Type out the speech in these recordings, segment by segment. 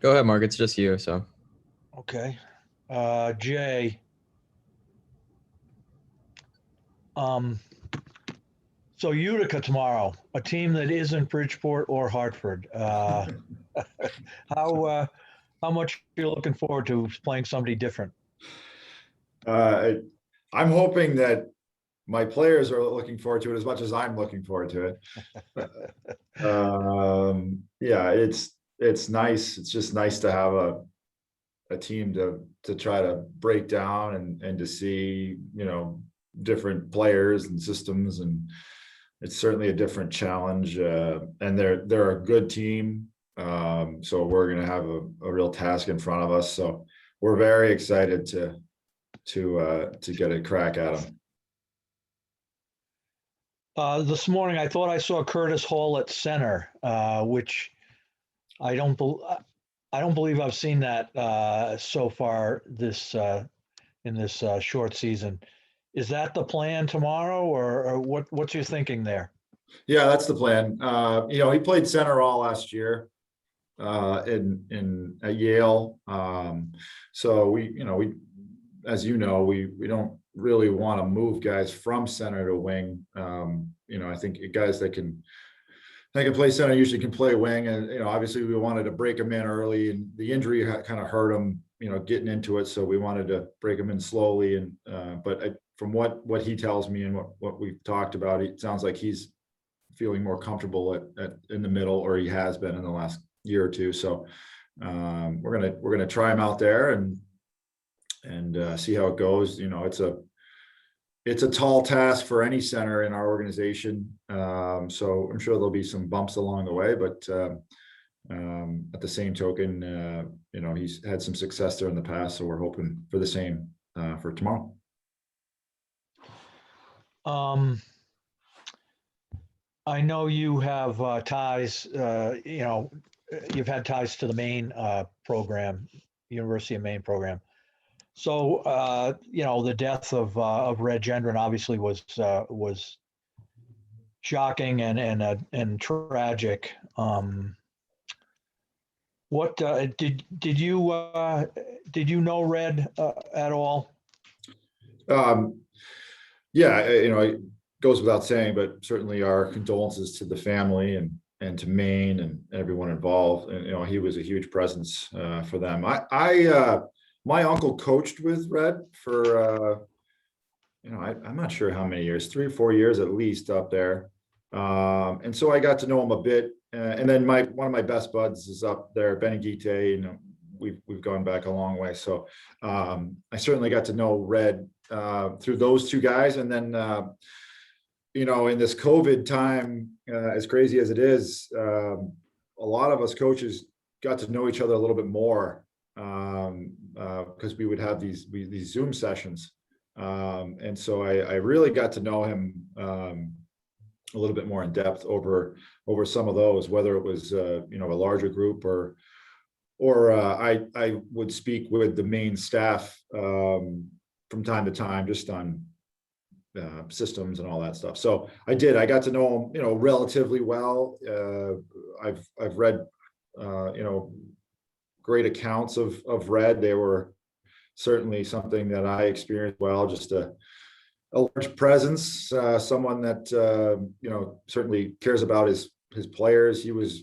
Go ahead, Mark. It's just you. So Okay. Jay, um, so Utica tomorrow, a team that isn't Bridgeport or Hartford. How uh, how much are you looking forward to playing somebody different? Uh, I'm hoping that my players are looking forward to it as much as I'm looking forward to it. Yeah, it's nice. It's just nice to have a team to try to break down and to see, different players and systems, and it's certainly a different challenge. And they're a good team. So we're going to have a real task in front of us. So we're very excited to get a crack at them. This morning, I thought I saw Curtis Hall at center, which I don't. I don't believe I've seen that so far this in this short season. Is that the plan tomorrow, or what's your thinking there? Yeah, that's the plan. He played center all last year in at Yale. So we as we don't really want to move guys from center to wing. I think guys that can play center usually can play wing, and obviously we wanted to break them in early, and the injury kind of hurt him, getting into it. So we wanted to break them in slowly, and from what he tells me and what we've talked about, it sounds like he's feeling more comfortable in the middle, or he has been in the last year or two. So we're gonna try him out there and see how it goes. It's a tall task for any center in our organization. So I'm sure there'll be some bumps along the way, but at the same token, he's had some success there in the past. So we're hoping for the same for tomorrow. Um, I know you have ties. You've had ties to the Maine program, University of Maine program. So the death of Red Gendron obviously was shocking and tragic. What did you know Red at all? Yeah, it goes without saying, but certainly our condolences to the family and to Maine and everyone involved. And he was a huge presence for them. My uncle coached with Red for I'm not sure how many years, 3 or 4 years at least up there. And so I got to know him a bit. And then one of my best buds is up there, Benny Guite. We've gone back a long way. So I certainly got to know Red through those two guys. And then in this COVID time, as crazy as it is, a lot of us coaches got to know each other a little bit more because we would have these Zoom sessions. And so I really got to know him a little bit more in depth over some of those, whether it was a larger group or I would speak with the main staff from time to time, just on systems and all that stuff. So I got to know him, relatively well. I've read, great accounts of Red. They were certainly something that I experienced well, just a large presence, someone that, certainly cares about his players. He was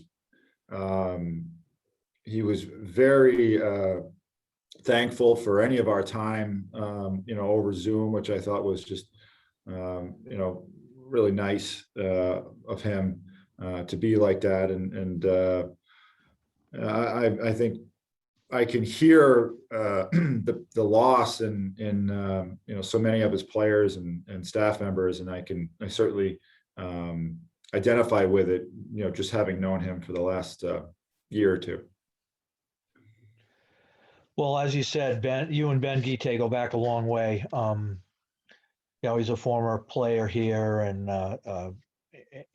very thankful for any of our time, over Zoom, which I thought was just, really nice of him to be like that. And I think I can hear the loss in so many of his players and staff members, and I certainly identify with it, just having known him for the last year or two. Well, as you said, Ben, you and Ben Guite go back a long way. He's a former player here and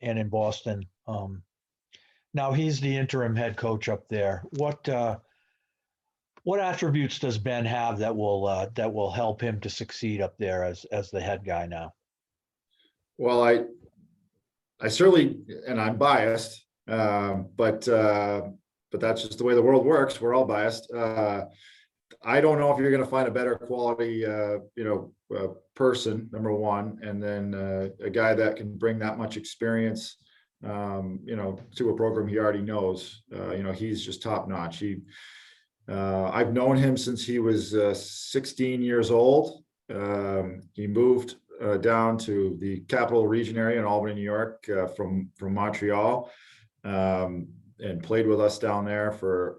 in Boston. Now he's the interim head coach up there. What attributes does Ben have that will help him to succeed up there as the head guy now? Well, I certainly, and I'm biased, but but that's just the way the world works. We're all biased. I don't know if you're going to find a better quality, person, number one, and then a guy that can bring that much experience, to a program he already knows. He's just top notch. I've known him since he was 16 years old. He moved down to the Capital Region area in Albany, New York, from Montreal, and played with us down there for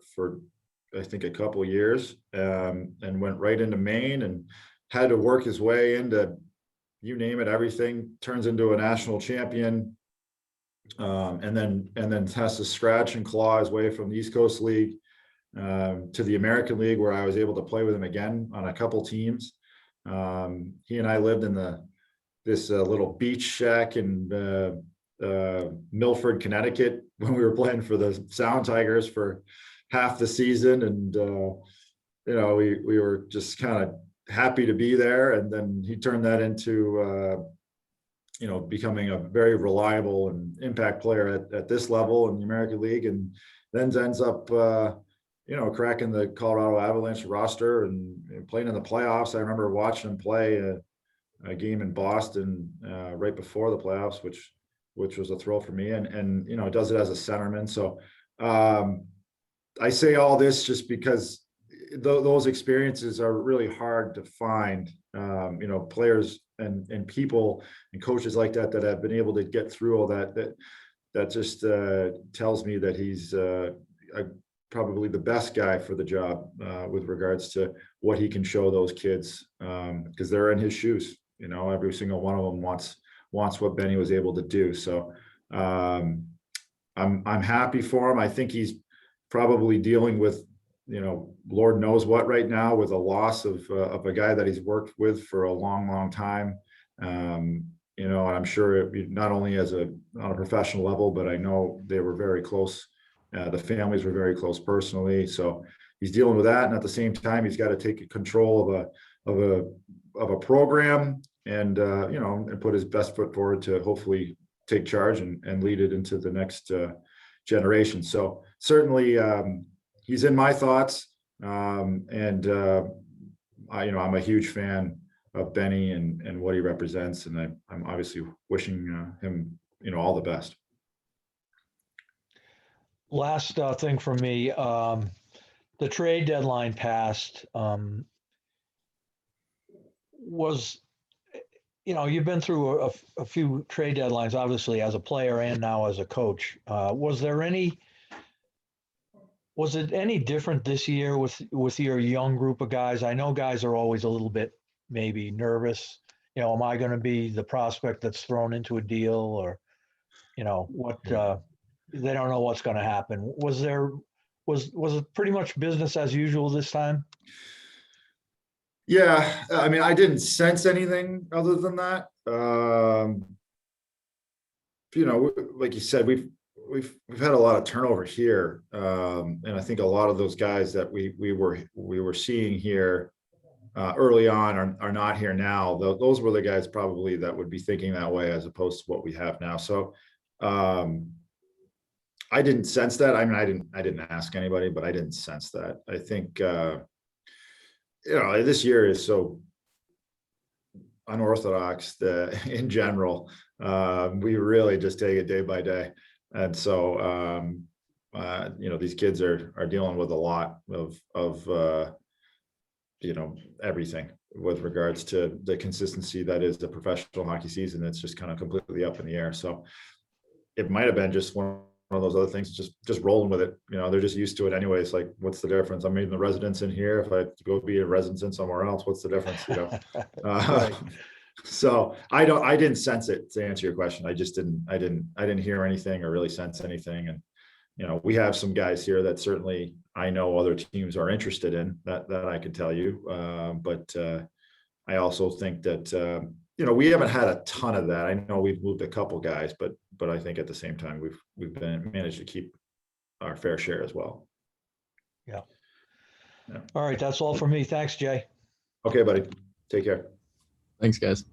I think a couple of years, and went right into Maine and had to work his way into, you name it, everything. Turns into a national champion, and then has to scratch and claw his way from the East Coast League to the American League, where I was able to play with him again on a couple teams. He and I lived in this little beach shack in Milford, Connecticut, when we were playing for the Sound Tigers for half the season, and we were just kind of happy to be there. And then he turned that into becoming a very reliable and impact player at this level in the American League, and then ends up cracking the Colorado Avalanche roster and playing in the playoffs. I remember watching him play a game in Boston right before the playoffs, which was a thrill for me, and does it as a centerman. So I say all this just because those experiences are really hard to find. Players and people and coaches like that have been able to get through all that just tells me that he's probably the best guy for the job with regards to what he can show those kids, because they're in his shoes. Every single one of them wants what Benny was able to do. So I'm happy for him. I think he's probably dealing with, Lord knows what right now, with a loss of a guy that he's worked with for a long, long time. And I'm sure not only on a professional level, but I know they were very close. The families were very close personally. So he's dealing with that. And at the same time, he's got to take control of a program and put his best foot forward to hopefully take charge and lead it into the next generation. So certainly he's in my thoughts. I'm a huge fan of Benny and what he represents. And I'm obviously wishing him, all the best. Last thing for me, the trade deadline passed. You've been through a few trade deadlines, obviously, as a player and now as a coach. Was it any different this year with your young group of guys? I know guys are always a little bit maybe nervous. Am I going to be the prospect that's thrown into a deal, or what? They don't know what's going to happen. Was it pretty much business as usual this time? Yeah, I mean, I didn't sense anything other than that. Like you said, we've had a lot of turnover here, and I think a lot of those guys that we were seeing here early on are not here now. Those were the guys probably that would be thinking that way, as opposed to what we have now. So I didn't sense that. I mean, I didn't ask anybody, but I didn't sense that. I think this year is so unorthodox in general. We really just take it day by day. And so, these kids are dealing with a lot of everything with regards to the consistency that is the professional hockey season. It's just kind of completely up in the air. So it might have been just one of those other things, just rolling with it. They're just used to it anyway. It's like, what's the difference? I'm in the residence in here. If I have to go be a resident somewhere else, what's the difference? Right. So I didn't sense it, to answer your question. I didn't hear anything or really sense anything. And we have some guys here that certainly I know other teams are interested in, that I can tell you. But I also think that we haven't had a ton of that. I know we've moved a couple guys, but I think at the same time we've managed to keep our fair share as well. Yeah. All right, that's all for me. Thanks, Jay. Okay, buddy. Take care. Thanks, guys.